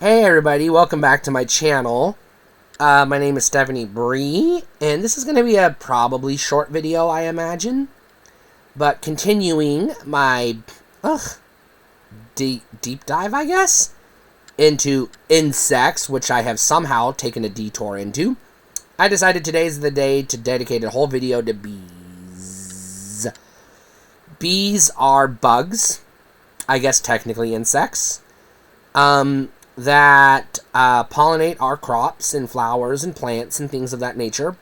Hey everybody, welcome back to my channel. My name is Stephanie Bree, and this is going to be a probably short video, I imagine. But continuing my deep dive, I guess, into insects, which I have somehow taken a detour into. I decided today's the day to dedicate a whole video to bees. Bees are bugs, I guess technically insects, that pollinate our crops and flowers and plants and things of that nature,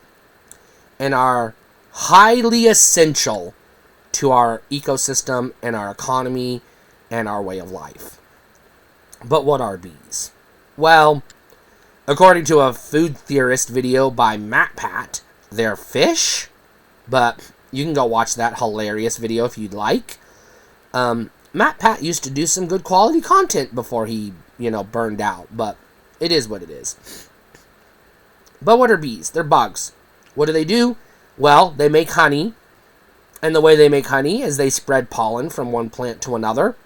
and are highly essential to our ecosystem and our economy and our way of life. But what are bees? Well, according to a food theorist video by MatPat, they're fish, but you can go watch that hilarious video if you'd like. MatPat used to do some good quality content before he, burned out, but it is what it is. But what are bees? They're bugs. What do? Well, they make honey, and the way they make honey is they spread pollen from one plant to another,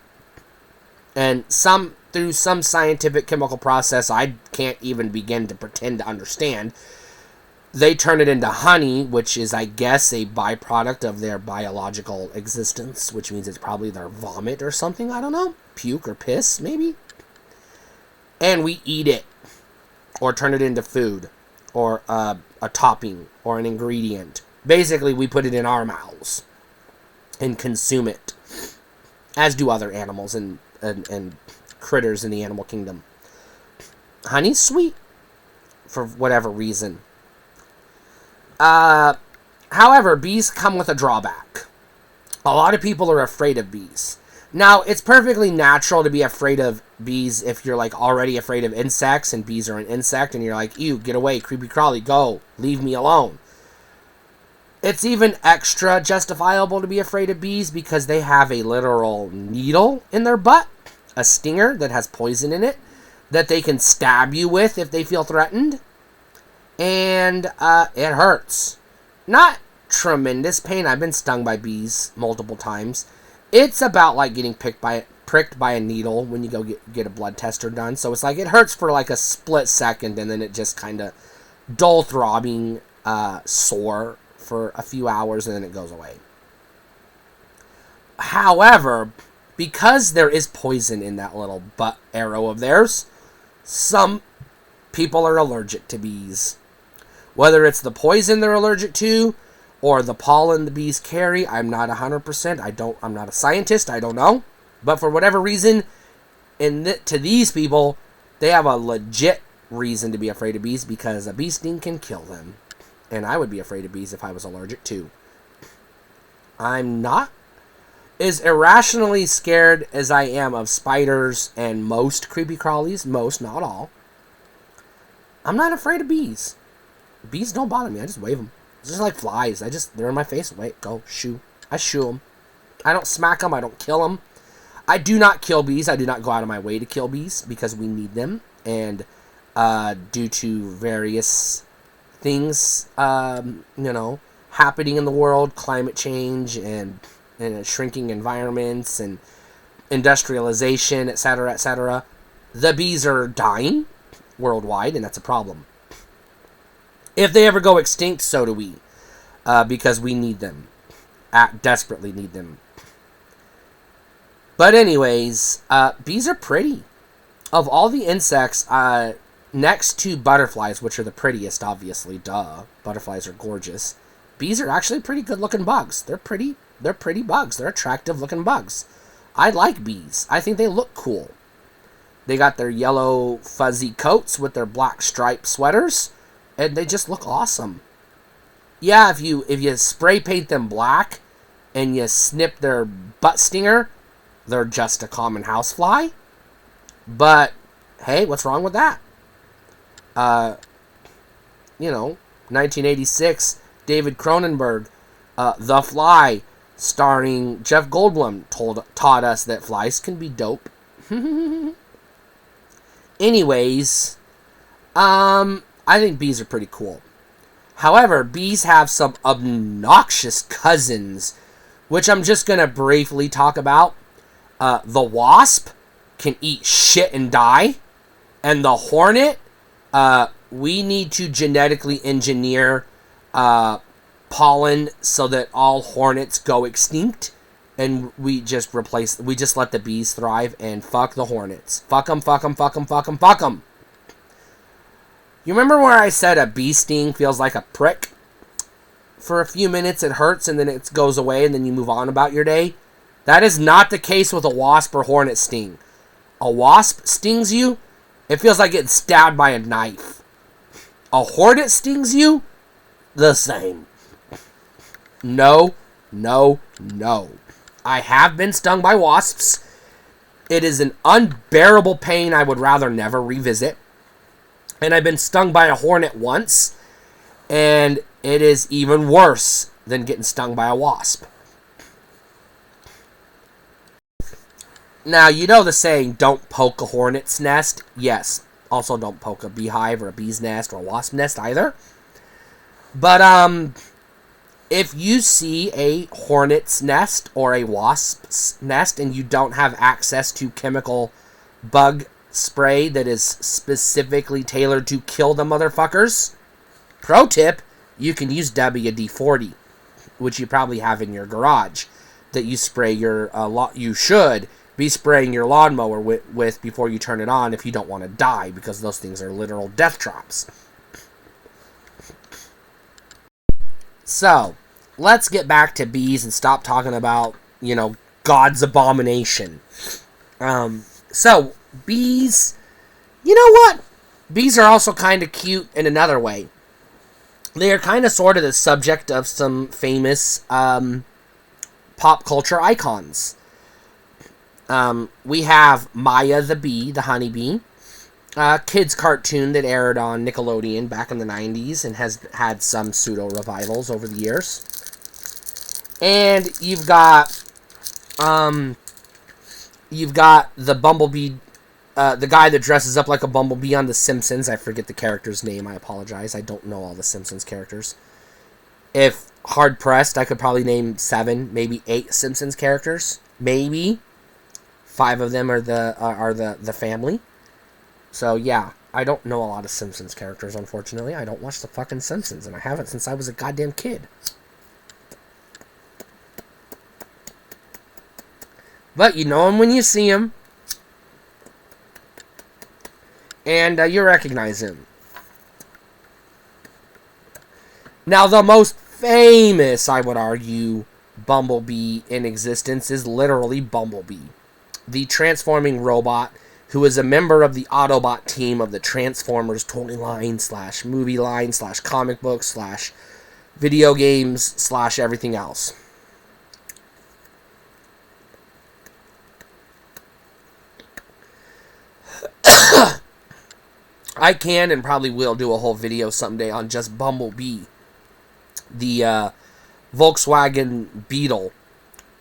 and through some scientific chemical process I can't even begin to pretend to understand, they turn it into honey, which is, I guess, a byproduct of their biological existence, which means it's probably their vomit or something, I don't know, puke or piss, maybe? And we eat it, or turn it into food, or a topping, or an ingredient. Basically, we put it in our mouths and consume it, as do other animals and critters in the animal kingdom. Honey's sweet, for whatever reason. However, bees come with a drawback. A lot of people are afraid of bees. Now, it's perfectly natural to be afraid of bees if you're, already afraid of insects, and bees are an insect, and you're like, ew, get away, creepy crawly, go, leave me alone. It's even extra justifiable to be afraid of bees because they have a literal needle in their butt, a stinger that has poison in it, that they can stab you with if they feel threatened. And it hurts. Not tremendous pain. I've been stung by bees multiple times. It's about like getting pricked by a needle when you go get a blood tester done. So it's like it hurts for like a split second, and then it just kind of dull throbbing sore for a few hours, and then it goes away. However, because there is poison in that little butt arrow of theirs, some people are allergic to bees. Whether it's the poison they're allergic to or the pollen the bees carry, I'm not 100%. I'm not a scientist. I don't know. But for whatever reason, to these people, they have a legit reason to be afraid of bees because a bee sting can kill them. And I would be afraid of bees if I was allergic too. I'm not as irrationally scared as I am of spiders and most creepy crawlies. Most, not all. I'm not afraid of bees. Bees don't bother me. I just wave them. It's just like flies. They're in my face. Wait, go, shoo. I shoo them. I don't smack them. I don't kill them. I do not kill bees. I do not go out of my way to kill bees because we need them. And due to various things, happening in the world, climate change and shrinking environments and industrialization, etc., the bees are dying worldwide, and that's a problem. If they ever go extinct, so do we, because we need them, desperately need them. But anyways, bees are pretty. Of all the insects, next to butterflies, which are the prettiest, obviously, duh, butterflies are gorgeous, bees are actually pretty good-looking bugs. They're pretty bugs. They're attractive-looking bugs. I like bees. I think they look cool. They got their yellow fuzzy coats with their black striped sweaters, and they just look awesome. Yeah, if you spray paint them black and you snip their butt stinger, they're just a common housefly. But hey, what's wrong with that? 1986, David Cronenberg, The Fly, starring Jeff Goldblum, taught us that flies can be dope. Anyways, I think bees are pretty cool. However, bees have some obnoxious cousins, which I'm just going to briefly talk about. The wasp can eat shit and die, And the hornet, we need to genetically engineer pollen so that all hornets go extinct, and we just let the bees thrive, and fuck the hornets. Fuck them, fuck them, fuck them, fuck them, fuck them. You remember where I said a bee sting feels like a prick? For a few minutes it hurts and then it goes away and then you move on about your day? That is not the case with a wasp or hornet sting. A wasp stings you, it feels like getting stabbed by a knife. A hornet stings you, the same. No, no, no. I have been stung by wasps. It is an unbearable pain I would rather never revisit. And I've been stung by a hornet once, and it is even worse than getting stung by a wasp. Now, you know the saying, don't poke a hornet's nest? Yes. Also, don't poke a beehive or a bee's nest or a wasp nest either. But, if you see a hornet's nest or a wasp's nest and you don't have access to chemical bug spray that is specifically tailored to kill the motherfuckers, pro tip, you can use WD-40, which you probably have in your garage, that you spray your, you should be spraying your lawnmower with before you turn it on if you don't want to die, because those things are literal death traps. So, let's get back to bees and stop talking about, God's abomination. So, bees, you know what? Bees are also kind of cute in another way. They are kind of sort of the subject of some famous pop culture icons. We have Maya the bee, the honeybee, kids cartoon that aired on Nickelodeon back in the 90s and has had some pseudo revivals over the years. And you've got the bumblebee, the guy that dresses up like a bumblebee on The Simpsons. I forget the character's name. I apologize. I don't know all the Simpsons characters. If hard pressed, I could probably name 7, maybe 8 Simpsons characters. Maybe 5 of them are the family. So yeah, I don't know a lot of Simpsons characters. Unfortunately, I don't watch the fucking Simpsons, and I haven't since I was a goddamn kid. But you know him when you see him. And you recognize him. Now, the most famous, I would argue, Bumblebee in existence is literally Bumblebee, the transforming robot who is a member of the Autobot team of the Transformers toy line / movie line / comic book / video games / everything else. I can and probably will do a whole video someday on just Bumblebee, the Volkswagen Beetle,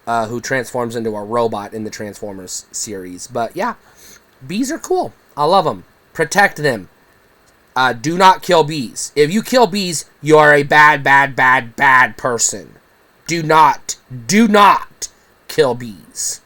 who transforms into a robot in the Transformers series. But yeah, bees are cool. I love them. Protect them. Do not kill bees. If you kill bees, you are a bad, bad, bad, bad person. Do not kill bees.